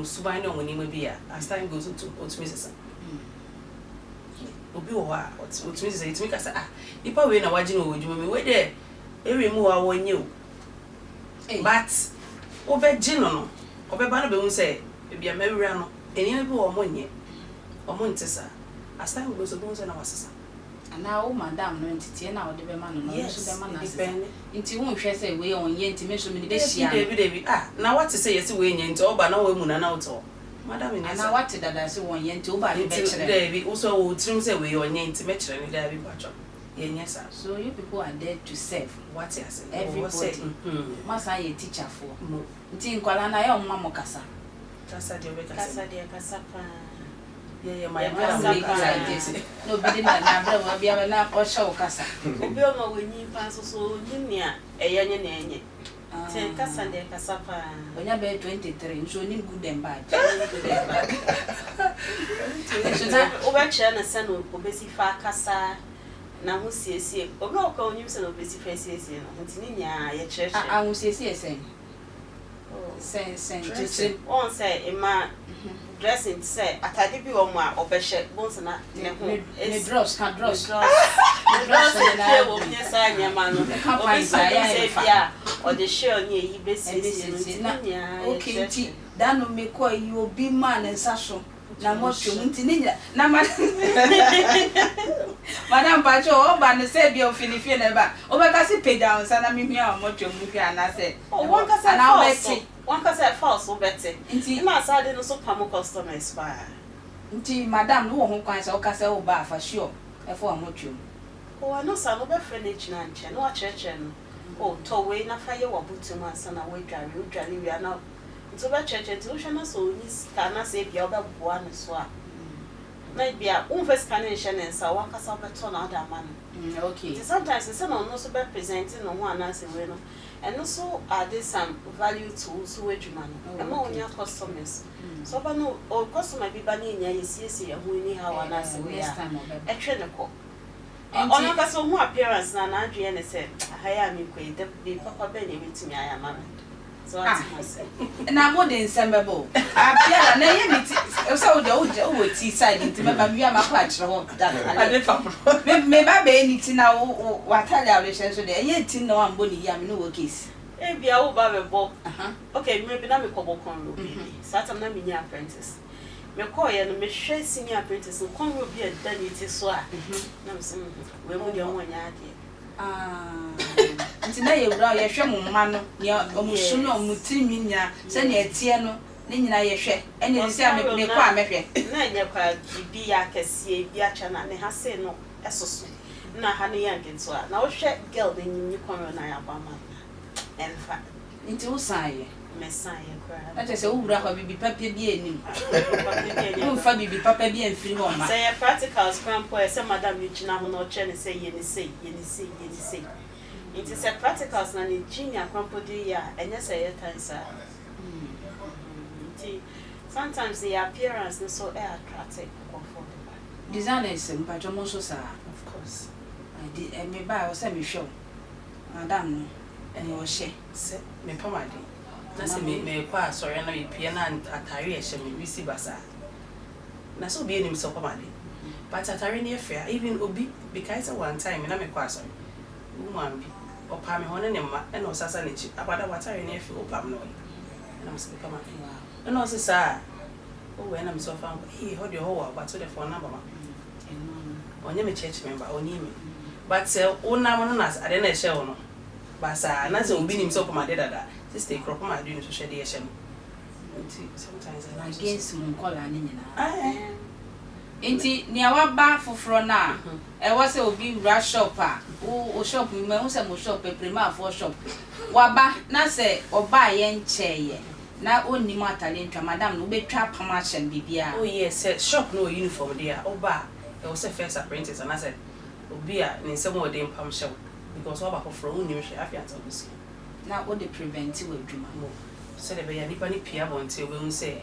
suban no woni ma bia as time goes to otumi sesa obi wo ha otumi sesa itumi kasa nipa we na waje no odwuma me we de ewe mu wa wonye o but obeji no obeba no be hu say bia mawura no eni bi wo monye omontesa as time goes to hu say na wasesa ana o madam no ntiti na o de be ma no no so be ma na sesa nti hu hwe say we onye nti me so me be hia David na what say yes we nye nti oba na we mu na uto madam ni ana what dada say wonye nti oba de be kire David also wo trim say we onye nti me kire ni David bacho yenye sa so you people are there to serve what you say everybody masa ye teacher for nti nkwala na ya omma mo kasa de we kasa pa yeah my kasa no be na bra wa bia na o show kasa obi o ma wenyi pa so nyia eyenye na enye te kasa de kasa pa onya be 23 so ni good and bad so na obeche na se no obesi fa kasa na ho siesie obi o ka onyim se no obesi fa siesie no nti ni nya ye church ho siesie sen on say ema dressing say atade bi o mu a obehye bonse na ne ho ne dross na wo nye sa nyama no obi say bia o de share ni eyi besiesie no nya okay nti dano me ko yi obi man nsa so na mo twom nti ni na madam pacho o ba ne say bia o finifie na ba o be ka si pay down sa na me hia o mo twom hia na say o won ka say na obeti one ka say false obeti nti ma sa de no so pam customers ba nti madam no wo ho kwan say o ka say o ba fa sure e fo o mo twom o no sa no be furniture na nche no a church no o to we na fa ye wo butu ma sa na we dware wi na to be church to hwe na so ni kana say bia oba boa no so a na bia first can nation sa wa ka sa beto na other man okay sometimes say no so be presenting no ho ana say we no and also are there some value tools so adwuma no e ma onya customers so ba no o customer bi ba na nya yesiesie ya ho ni ha wa na say we a e twe ne ko ona ka so ho appearance na na adwe ne say ahaya mi ko e de papa be ne bitimi aya mama so na mo de nsembebo apia na ye miti so o ti side nti me ba bia makwa kire ho me ba be ni ti na wo watale awlehye so de ye ti na wa mbo ni ya me no wo case e bia wo ba be bo okay maybe na me ko bo kon ro bi satam na me nya apprentice me ko ye no me hwe senior apprentice kon ro bi e da ni ti so a na me se we mu de ho nya ade nti na ye wura ye hwe mo mma no ne omusu no omutimi nya se ne etie no ne nyina ye hwe ene ne se me ko a mehwe na nya kwa bi ya kese bi acha na ne ha se no esoso na ha ne ya ngenso a na wo hwe girl ne nyinyi kon na ya ba ma enfa nti wo saye me saye kwa na te se wo wura kwa bibi papa bi enim wo fa bibi papa bi enfiri ho ma say practicals crampo e se madam you china ho no che ne say ye ni say it is a practicals na ni junior crampo di ya enye say ye tansa sometimes the appearance is so attractive for the designers mpacho mo so sa of course I did me ba o say me show madam no ene o she se me pamade na se me kwa sorry na me pia na atare e she me wisi basa na so be enim so pamade but atare ne afia even obi because one time na me kwa sorry woman bi opa me hono ne ma e na osasa ne chi abada watare ne afia opam no na me se pamade wow na o se sa o we na me so fa eh ho de ho wa but so the phone number ma onye me church member oni me but una mo na ade na e she wo no basa na se obi nim so pamade dada sister crop ma do no so hwe de ye hye no sometimes I against mun kola ni nyina enti nia wa ba foforo na e wo se obi wura shop a o shop mi ma se mo shop prima for shop wa ba na se oba ye ncheye na oni mo talent madam no betwa permission bibia oh yes shop no uniform there oba e wo se first apprentice and I said obi a ni se mo de mpam hye because oba foforo uni hwe afia tabisi na o de preventive adwuma mo se de be ya nipa ni pia bonte obe say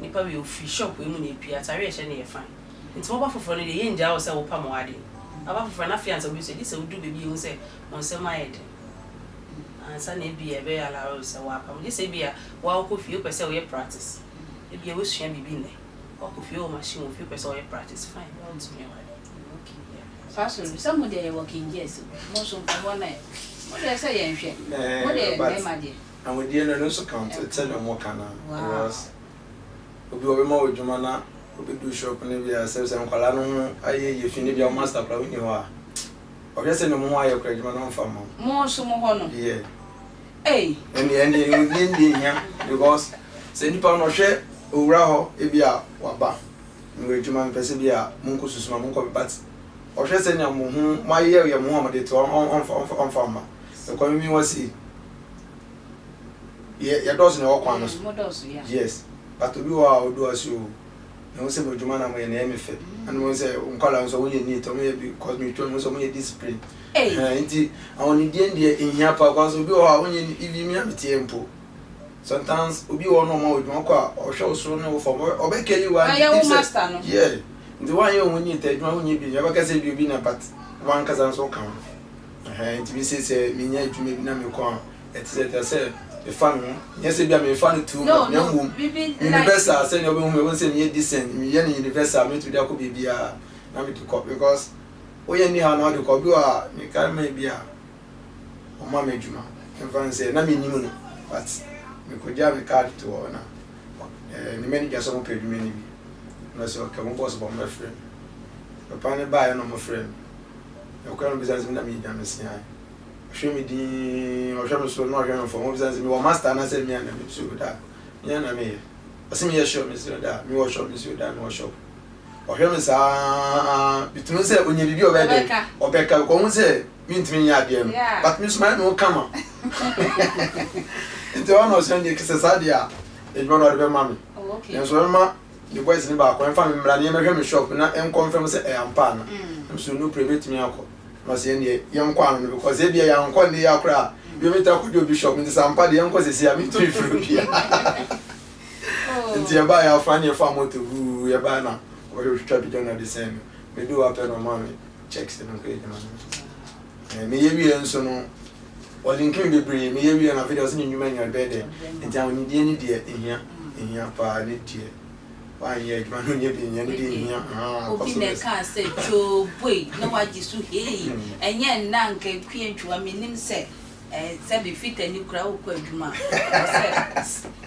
nipa we ofi shop we mu na pia tare hye na ye fine nti oba foforo ne de ye nja wo se wo pa mo ade aba foforo na afia tabisi di se wo du bebi hu se on se ma ye de ansa na bi e be ala ro se wa pa mo di se bia wa ko fie ko se wo ye practice If you wish him be or if your machine with you person practice fine. Well to me. Okay. Fashion somebody working yes. Most of one night. What they say what they my dear. And with the end also count tell them what can because we more with Jumana, we do shop and we are self and Colano. I you finish your master plan you are. Or just no more your credit man on farm. More so more. Yeah. Hey. And the end in because send you no share Uraho, Ebia, Waba. We Juman Pesibia, Munkus Munko, but or just send your my year, your Muhammad to on farmer. The community was see. Yeah, doesn't all corners. Yes, but to do our do as you. No say with Jumana may name it. And we say, Uncle, so we need to maybe because me to so many discipline. Eh, indeed, I only did in here because we are only if you mean tempo. Sometimes we all know more with Monka or show so no for or be Kelly one. Yeah, the one you need to do when you be never can say you be but one cousin so come. And we say, Minia to maybe not your etc. Say, the fun, yes, if you are fun too. No, best I send your woman won't say, decent, me, any universal, me to the could be a number to cop because we only have not to cop you are, you can maybe a mamma Juma. And Fan say, Nami knew, but we could have a card to honor. The manager some paid many. No, so come possible, my friend. Upon buy a normal friend. Your current business in the media, Miss Yan. Show me the or show me so no again for business. Me master and I said me and me so that. Yan me. I see me a shop, Miss that. Me workshop, Miss that, no shop. Or show me sa between say when you be over there. Or Becca, come say, mean to me ya but Miss Man no come. Into one was sending Sadia. It's one of the mammy. Okay. And so ma the boys in the back when family me shop and confirm say I am pan. So no private me alcohol. Must any young quan because if you are young quan the acra, you may talk with your bishop in the Sampa, the uncle is here to you. And you buy our funny farmer to who you buy now, or you try to join the same. We do after no mommy checks and okay. And maybe and so no, or linking the breed, maybe and a video in you man your bed, and down in the any dear in here, pa, dear. 1 year, man, who you been here? Open can't say, Joe, boy, no one is to hear, and yet none can queen to a minimum say, and be fit and you crowd quadruma.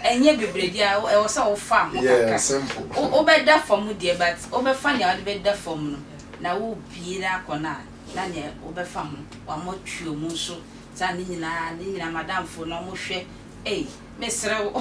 And yet be bread, I was all farm. Yeah, simple. Oh, better from dear, but over funny, I'll be better from now. Will be that corner, Nanya, over farm, one more true monso, standing in Madame for no more share. Eh, Miss Row.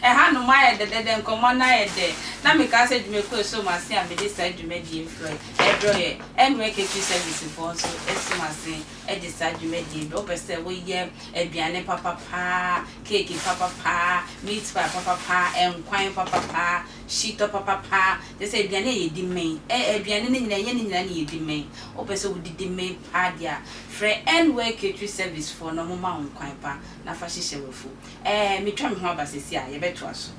A hand of my dead and come on night there. Now, me can say to me, so much, and be decided to make the influence. Every and make it service for so as my saying, I decide to make the opposite way, a piano papa, cake papa, meat by papa, and quine papa, sheet of papa. They say, Biane, the main, a piano in any domain, opposite with the main padia. Free and work it service for no more quine pa, na fashion with food. Me try me how about this year, you bet to us.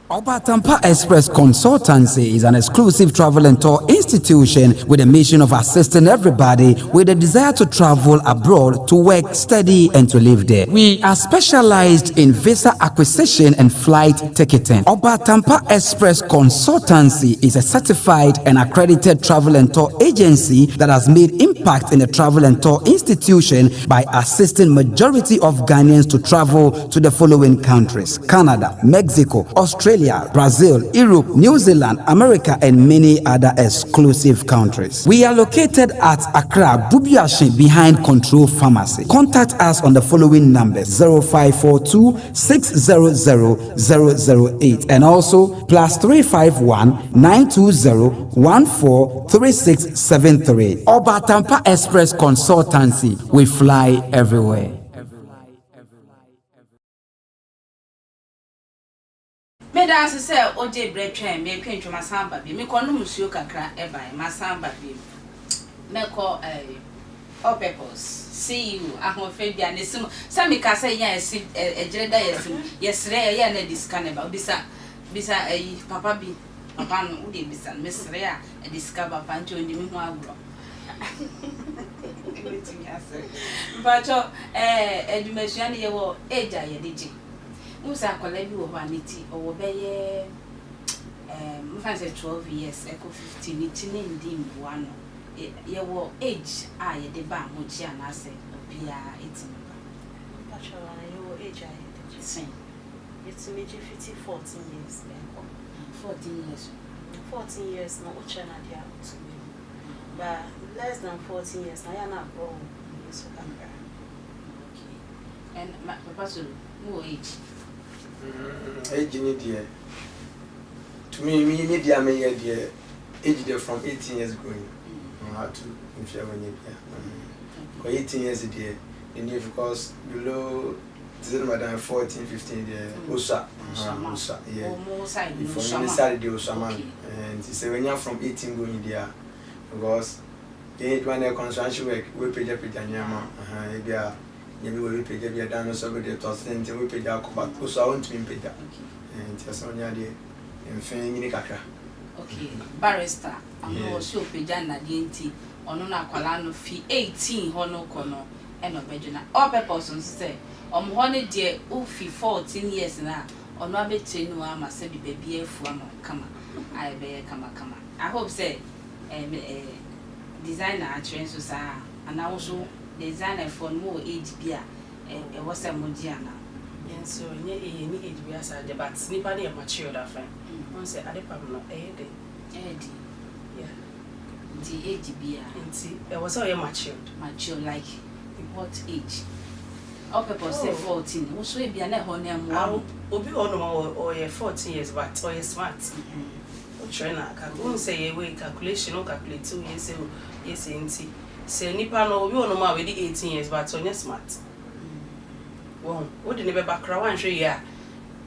Obatampa Express Consultancy is an exclusive travel and tour institution with a mission of assisting everybody with a desire to travel abroad to work, study, and to live there. We are specialized in visa acquisition and flight ticketing. Obatampa Express Consultancy is a certified and accredited travel and tour agency that has made impact in the travel and tour institution by assisting majority of Ghanaians to travel to the following countries: Canada, Mexico, Australia, Brazil, Europe, New Zealand, America, and many other exclusive countries. We are located at Accra, Bubiashi, behind Control Pharmacy. Contact us on the following numbers: 0542 600 008 and also +351 920 143673. Obatampa Express Consultancy. We fly everywhere. Me dance say oje bread train me kwentwa masamba bi me kono musuo kakra e bai masamba bi me ko all purpose see you ahofe bia ne sim say me ka say yan esi ejire da yesim yesre ya na discan ba bisa papa bi papa no udi bisa me sre a discover papa nti ondi me ho agro But education ye wo age aye deji. Musa akola bi wo ho aniti owo beye mfa say 12 years eco 15 it ni ndi mboa no. Ye wo age aye de ba mo ji anase obia etim ba. Bachelor ye wo age aye deji. Sin. It's me 14 years. 14 years. 14 years no uchena dia to me. But less than 14 years na ya na bro. So okay. And papa so who age? Age ni dear. To me dear me dear age there from 18 years going. How to if you have any for 18 years dear. And because below madam 14 15 there osa yeah from inside the osa man and say when you from 18 going there because they do an construction work we pay nyama bia nyame we pay bia dan so be the tossing we pay but osa want to pay and just on there enfin ni kakra okay barrister am so pay na die nti ono na akwala no fi 18 ho no kono e no beduna all purpose so say honey dear ufi 14 years na ono abetwe no ama se bi baby afu ama kama I be kama I hope say designer actually so sa and also designer for more age bia e was a modiana and so any age bia sa de but nipa dey mature that fine one say adepa no de yeah the age bia nti e was all mature like what age all people say 14 also e bia na ho na mo obi ono or 14 years but or smart trainer can say we calculation or calculate 2 years yes nti say nipa no obi ono ma we 18 years but on smart won wo de ne be bakra wan hwe ya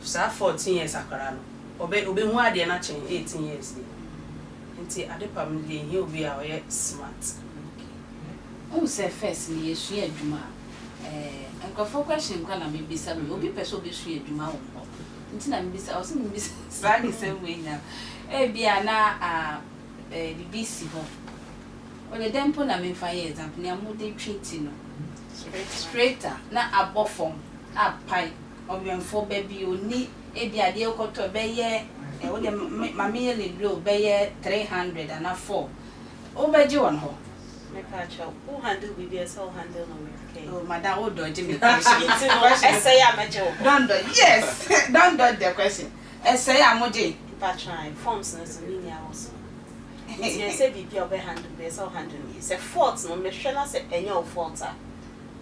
sa 14 years akara no obi hu ade na chen 18 years nti ade pam de hi obi a o smart o say first ni yesu adwuma nkofo question kwa na me bisa me obi person obi su adwuma wo nti na me bisa o se me bisa sa ni same way na bia na BBC ho o le dempo na me fa ye example na mo de treat no straighter na abofom apai obienfo ba bi oni bia de okoto be ye o de mame le blow be ye 300 and 4 o ba ji won ho me pa cha who handle BBS how handle no okay oh madam o dodge me question say am je don't do yes don't dodge the question say am je pa try forms na so ni ya also you say BB obe handle be so handle me say fault no me hwe na say enye fault a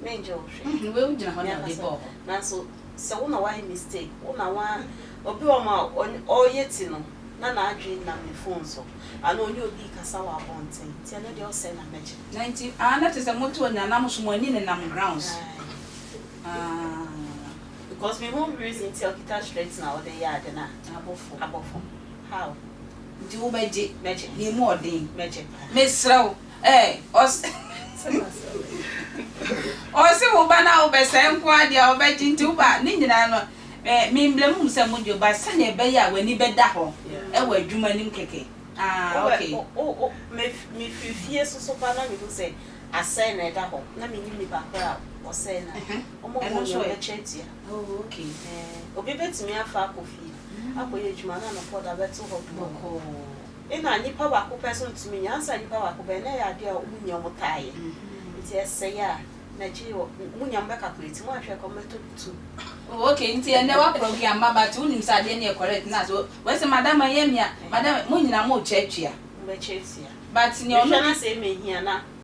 me nje o hwe we ujina ho na de bo na so una why mistake una wa obi o ma o yeti no na adwin na me phone so ana onye obi kasa wa bonten ti na de o say na meje 90 na tese moto na na muso mani ne nam grounds because me home reason till kita straight na o de yard na abofo how di wo beje meje ni mo odin meje mesraw o se wo ba na wo be se nko ade a wo beje nti wo ba ni nyina no me mblemu se mo dio ba se na be ya wani be da ho e wa adwuma nim keke okay me fifie so pa na me go say asay na da ho na me nyim ni ba kra o say na o mo mo so e chetia okay obi betimi afa kofi akoye adwuma na no for da beto ho boko ina nipa ba ko person tumi nyansa nipa ba ko be na ya de a umunya mo tae nti esay a na ji umunya mba calculate mo ahwe ko meto 2 okay nti ene wa program ba tu nim sa de na correct na so we say madam ayemia madam mo nyina mo chetia mbe chetia but ni ono na say me hia na